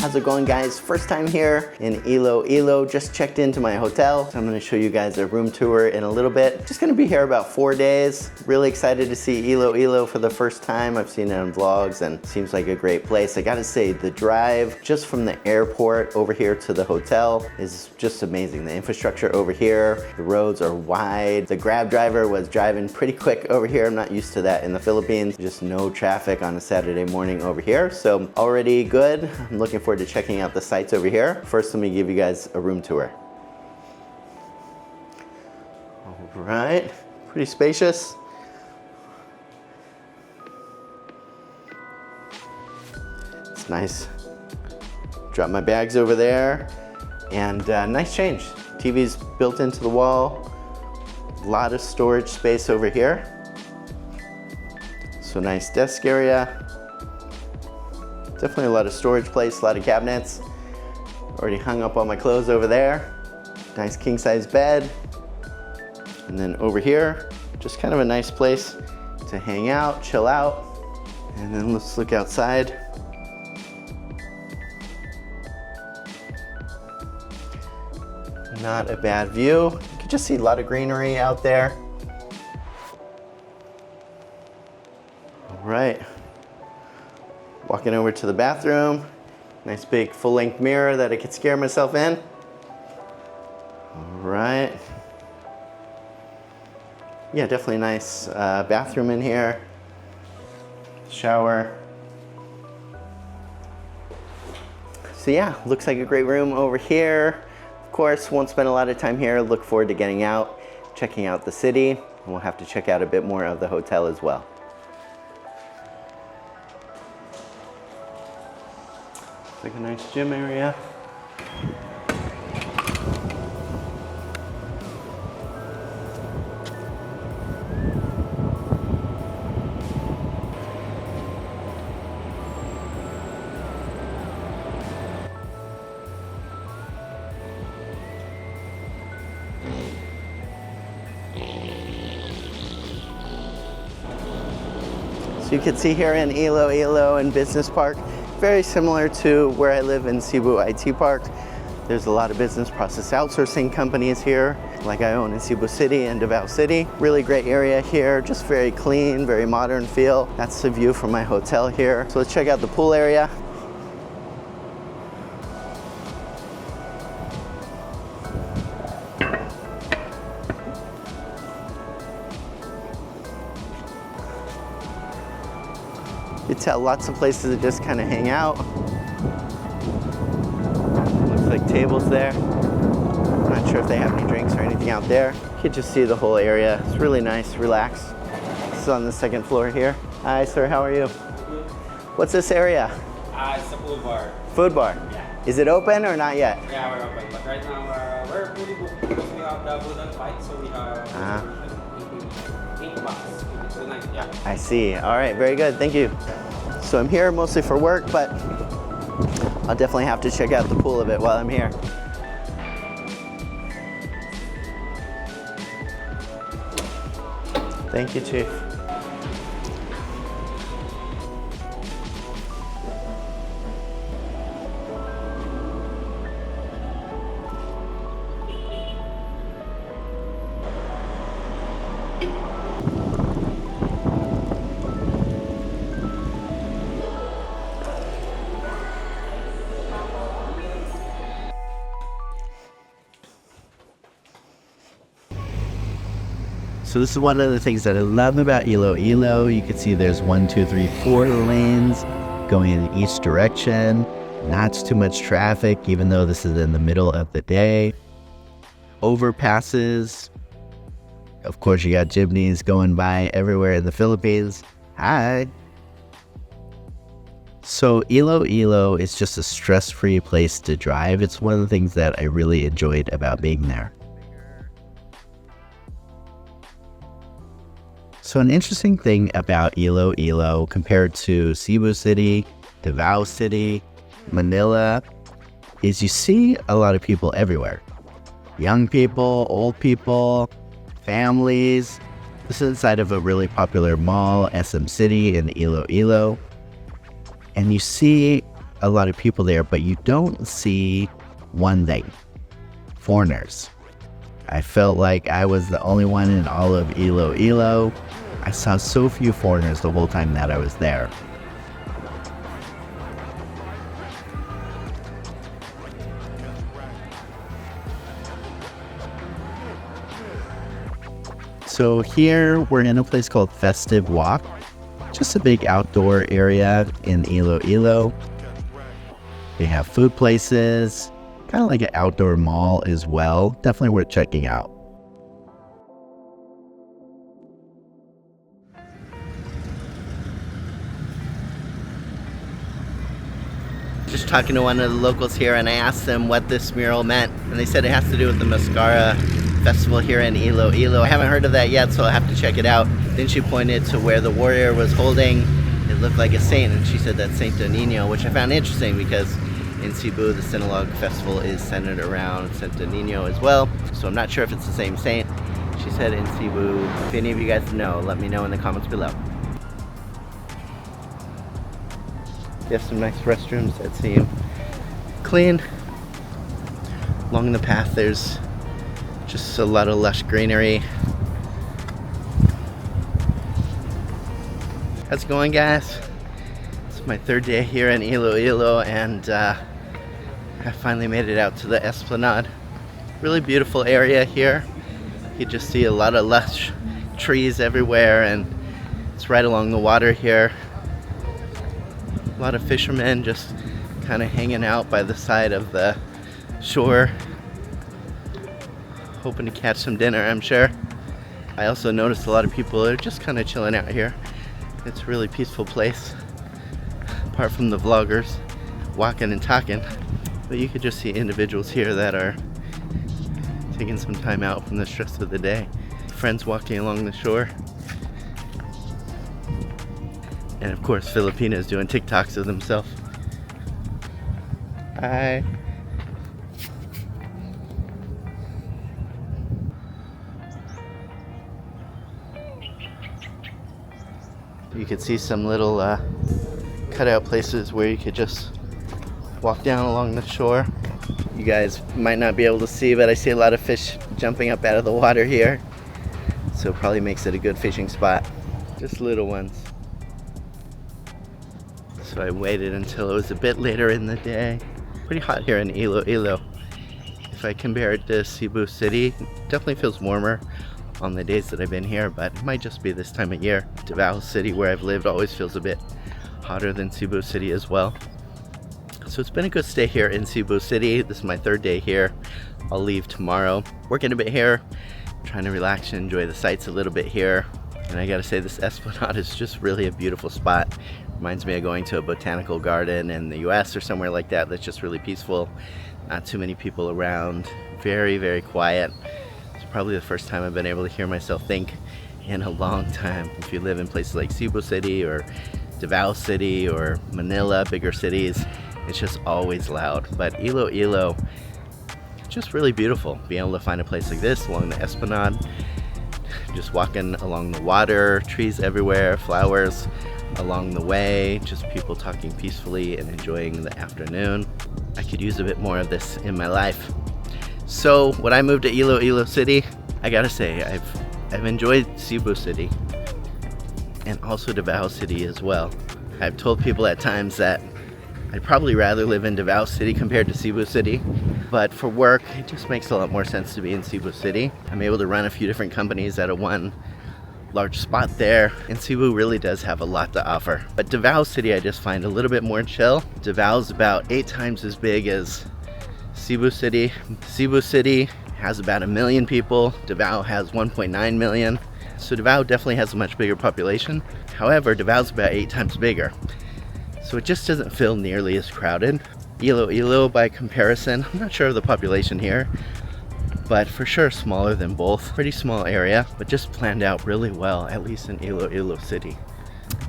How's it going, guys? First time here in Iloilo. Just checked into my hotel. So I'm gonna show you guys a room tour in a little bit. Just gonna be here about 4 days. Really excited to see Iloilo for the first time. I've seen it on vlogs and seems like a great place. I gotta say, the drive just from the airport over here to the hotel is just amazing. The infrastructure over here, the roads are wide. The Grab driver was driving pretty quick over here. I'm not used to that in the Philippines. Just no traffic on a Saturday morning over here. So already good. I'm looking forward to checking out the sites over here. First, let me give you guys a room tour. All right, pretty spacious. It's nice. Drop my bags over there, and nice change. TV's built into the wall. A lot of storage space over here. So nice desk area. Definitely a lot of storage place, a lot of cabinets. Already hung up all my clothes over there. Nice king size bed. And then over here, just kind of a nice place to hang out, chill out. And then let's look outside. Not a bad view. You can just see a lot of greenery out there. All right. Walking over to the bathroom. Nice big full-length mirror that I could scare myself in. All right. Yeah, definitely a nice bathroom in here. Shower. So yeah, looks like a great room over here. Of course, won't spend a lot of time here. Look forward to getting out, checking out the city. And we'll have to check out a bit more of the hotel as well. Like a nice gym area. So you can see here in Iloilo and Business Park, very similar to where I live in Cebu IT Park. There's a lot of business process outsourcing companies here, like I own in Cebu City and Davao City. Really great area here, just very clean, very modern feel. That's the view from my hotel here. So let's check out the pool area. You can tell lots of places to just kind of hang out. Looks like tables there. I'm not sure if they have any drinks or anything out there. You can just see the whole area. It's really nice, relaxed. This is on the second floor here. Hi, sir, how are you? What's this area? It's a food bar. Food bar? Yeah. Is it open or not yet? Yeah, we're open, but right now we're fully booked because we have the food and fight, so we have 8 bucks tonight. Yeah. I see. All right, very good. Thank you. So I'm here mostly for work, but I'll definitely have to check out the pool a bit while I'm here. Thank you, Chief. So this is one of the things that I love about Iloilo. You can see there's 1, 2, 3, 4 lanes going in each direction. Not too much traffic, even though this is in the middle of the day. Overpasses. Of course, you got jeepneys going by everywhere in the Philippines. Hi. So Iloilo is just a stress-free place to drive. It's one of the things that I really enjoyed about being there. So an interesting thing about Iloilo compared to Cebu City, Davao City, Manila, is you see a lot of people everywhere. Young people, old people, families. This is inside of a really popular mall, SM City in Iloilo. And you see a lot of people there, but you don't see one thing: foreigners. I felt like I was the only one in all of Iloilo. I saw so few foreigners the whole time that I was there. So here we're in a place called Festive Walk, just a big outdoor area in Iloilo. They have food places, kind of like an outdoor mall as well. Definitely worth checking out. Just talking to one of the locals here, and I asked them what this mural meant, and they said it has to do with the Mascara festival here in Iloilo. I haven't heard of that yet, so I'll have to check it out. Then she pointed to where the warrior was holding. It looked like a saint, and she said that's Saint Nino, which I found interesting because in Cebu the Sinulog festival is centered around Saint Nino as well. So I'm not sure if it's the same saint. She said in Cebu. If any of you guys know, let me know in the comments below. They have some nice restrooms that seem clean. Along the path there's just a lot of lush greenery. How's it going, guys? It's my third day here in Iloilo, and I finally made it out to the Esplanade. Really beautiful area here. You just see a lot of lush trees everywhere, and it's right along the water here. A lot of fishermen just kind of hanging out by the side of the shore, hoping to catch some dinner, I'm sure. I also noticed a lot of people are just kind of chilling out here. It's a really peaceful place, apart from the vloggers walking and talking. But you could just see individuals here that are taking some time out from the stress of the day. Friends walking along the shore. And of course, Filipinos doing TikToks of themselves. Hi. You could see some little cutout places where you could just walk down along the shore. You guys might not be able to see, but I see a lot of fish jumping up out of the water here. So it probably makes it a good fishing spot. Just little ones. So I waited until it was a bit later in the day. Pretty hot here in Iloilo. If I compare it to Cebu City, it definitely feels warmer on the days that I've been here, but it might just be this time of year. Davao City, where I've lived, always feels a bit hotter than Cebu City as well. So it's been a good stay here in Cebu City. This is my third day here. I'll leave tomorrow. Working a bit here, trying to relax and enjoy the sights a little bit here. And I gotta say, this Esplanade is just really a beautiful spot. Reminds me of going to a botanical garden in the US or somewhere like that that's just really peaceful. Not too many people around. Very, very quiet. It's probably the first time I've been able to hear myself think in a long time. If you live in places like Cebu City or Davao City or Manila, bigger cities, it's just always loud. But Iloilo, just really beautiful. Being able to find a place like this along the Esplanade, just walking along the water, trees everywhere, flowers along the way, just people talking peacefully and enjoying the afternoon. I could use a bit more of this in my life. So when I moved to Iloilo City, I gotta say, I've enjoyed Cebu City and also Davao City as well. I've told people at times that I'd probably rather live in Davao City compared to Cebu City, but for work, it just makes a lot more sense to be in Cebu City. I'm able to run a few different companies out of one large spot there, and Cebu really does have a lot to offer. But Davao City I just find a little bit more chill. Davao's about 8 times as big as Cebu City. Cebu City has about 1 million people. Davao has 1.9 million. So Davao definitely has a much bigger population. However, Davao's about 8 times bigger. So it just doesn't feel nearly as crowded. Iloilo, by comparison, I'm not sure of the population here, but for sure smaller than both. Pretty small area, but just planned out really well, at least in Iloilo City.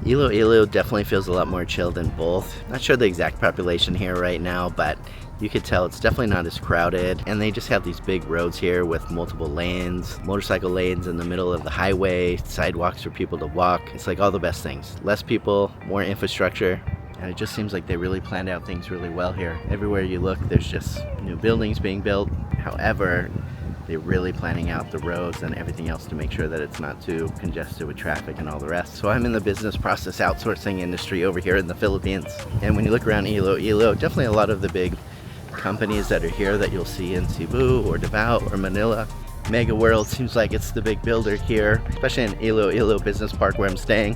Iloilo definitely feels a lot more chill than both. Not sure the exact population here right now, but you could tell it's definitely not as crowded. And they just have these big roads here with multiple lanes, motorcycle lanes in the middle of the highway, sidewalks for people to walk. It's like all the best things. Less people, more infrastructure. And it just seems like they really planned out things really well here. Everywhere you look, there's just new buildings being built. However, they're really planning out the roads and everything else to make sure that it's not too congested with traffic and all the rest. So I'm in the business process outsourcing industry over here in the Philippines. And when you look around Iloilo, definitely a lot of the big companies that are here that you'll see in Cebu or Davao or Manila. Mega World seems like it's the big builder here, especially in Iloilo Business Park where I'm staying.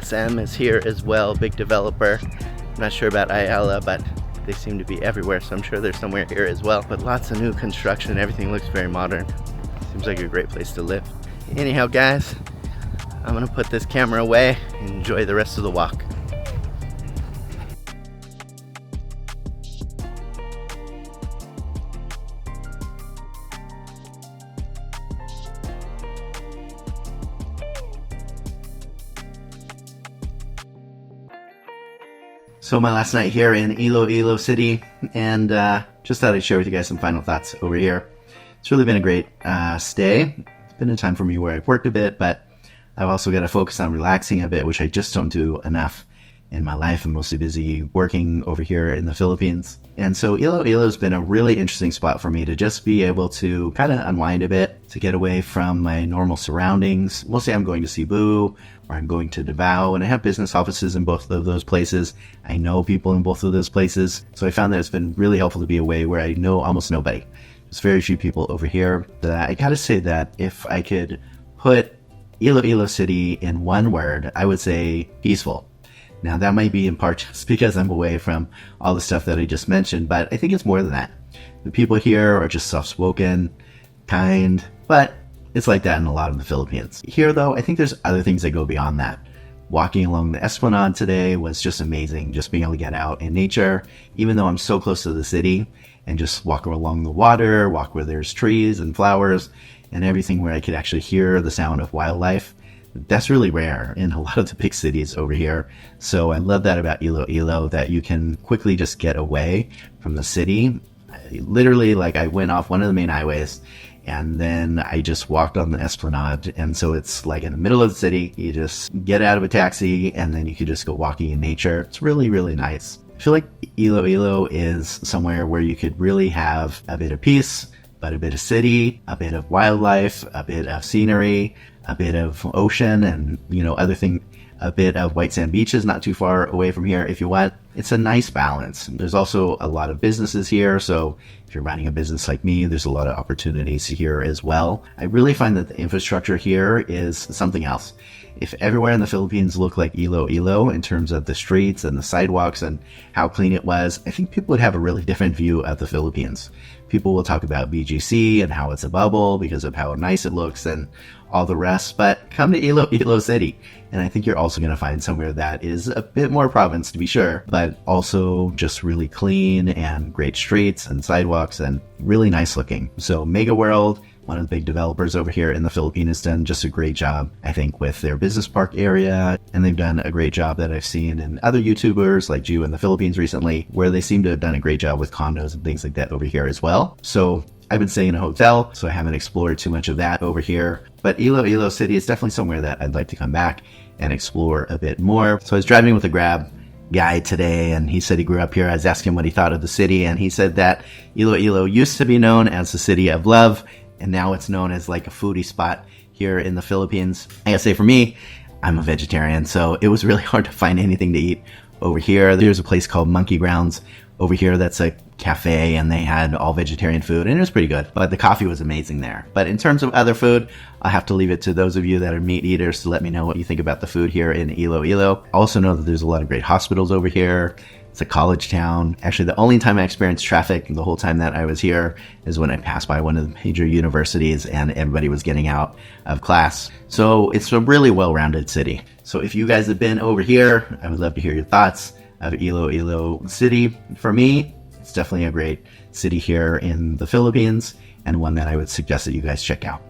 SM is here as well, big developer. I'm not sure about Ayala, but they seem to be everywhere, so I'm sure they're somewhere here as well. But lots of new construction, everything looks very modern. Seems like a great place to live. Anyhow, guys, I'm gonna put this camera away and enjoy the rest of the walk. So my last night here in Iloilo City, and just thought I'd share with you guys some final thoughts over here. It's really been a great stay. It's been a time for me where I've worked a bit, but I've also got to focus on relaxing a bit, which I just don't do enough in my life. I'm mostly busy working over here in the Philippines. And so Iloilo has been a really interesting spot for me to just be able to kind of unwind a bit, to get away from my normal surroundings. Mostly I'm going to Cebu or I'm going to Davao, and I have business offices in both of those places. I know people in both of those places. So I found that it's been really helpful to be away where I know almost nobody. There's very few people over here. I gotta say that if I could put Iloilo City in one word, I would say peaceful. Now that might be in part just because I'm away from all the stuff that I just mentioned, but I think it's more than that. The people here are just soft-spoken, kind, but it's like that in a lot of the Philippines. Here though, I think there's other things that go beyond that. Walking along the Esplanade today was just amazing, just being able to get out in nature, even though I'm so close to the city, and just walk along the water, walk where there's trees and flowers and everything where I could actually hear the sound of wildlife. That's really rare in a lot of the big cities over here. So I love that about Iloilo, that you can quickly just get away from the city. Literally, like I went off one of the main highways and then I just walked on the Esplanade. And so it's like in the middle of the city, you just get out of a taxi and then you could just go walking in nature. It's really, really nice. I feel like Iloilo is somewhere where you could really have a bit of peace, but a bit of city, a bit of wildlife, a bit of scenery, a bit of ocean, and, you know, other thing, a bit of white sand beaches not too far away from here if you want. It's a nice balance. There's also a lot of businesses here, so if you're running a business like me, there's a lot of opportunities here as well. I really find that the infrastructure here is something else. If everywhere in the Philippines looked like Iloilo in terms of the streets and the sidewalks and how clean it was, I think people would have a really different view of the Philippines. People will talk about BGC and how it's a bubble because of how nice it looks and all the rest, but come to Iloilo City, and I think you're also going to find somewhere that is a bit more province, to be sure, but also just really clean and great streets and sidewalks and really nice looking. So Mega World, one of the big developers over here in the Philippines, has done just a great job, I think, with their business park area, and they've done a great job that I've seen in other YouTubers like Jew in the Philippines recently, where they seem to have done a great job with condos and things like that over here as well. So I've been staying in a hotel, so I haven't explored too much of that over here. But Iloilo City is definitely somewhere that I'd like to come back and explore a bit more. So I was driving with a Grab guy today, and he said he grew up here. I was asking him what he thought of the city, and he said that Iloilo used to be known as the city of love, and now it's known as like a foodie spot here in the Philippines. I gotta say, for me, I'm a vegetarian, so it was really hard to find anything to eat over here. There's a place called Monkey Grounds over here that's a cafe, and they had all vegetarian food, and it was pretty good, but the coffee was amazing there. But in terms of other food, I'll have to leave it to those of you that are meat eaters to let me know what you think about the food here in Iloilo. I also know that there's a lot of great hospitals over here. It's a college town. Actually, the only time I experienced traffic the whole time that I was here is when I passed by one of the major universities and everybody was getting out of class. So it's a really well-rounded city. So if you guys have been over here, I would love to hear your thoughts of Iloilo City. For me, it's definitely a great city here in the Philippines, and one that I would suggest that you guys check out.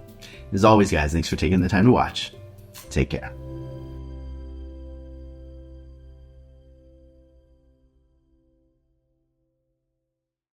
As always, guys, thanks for taking the time to watch. Take care.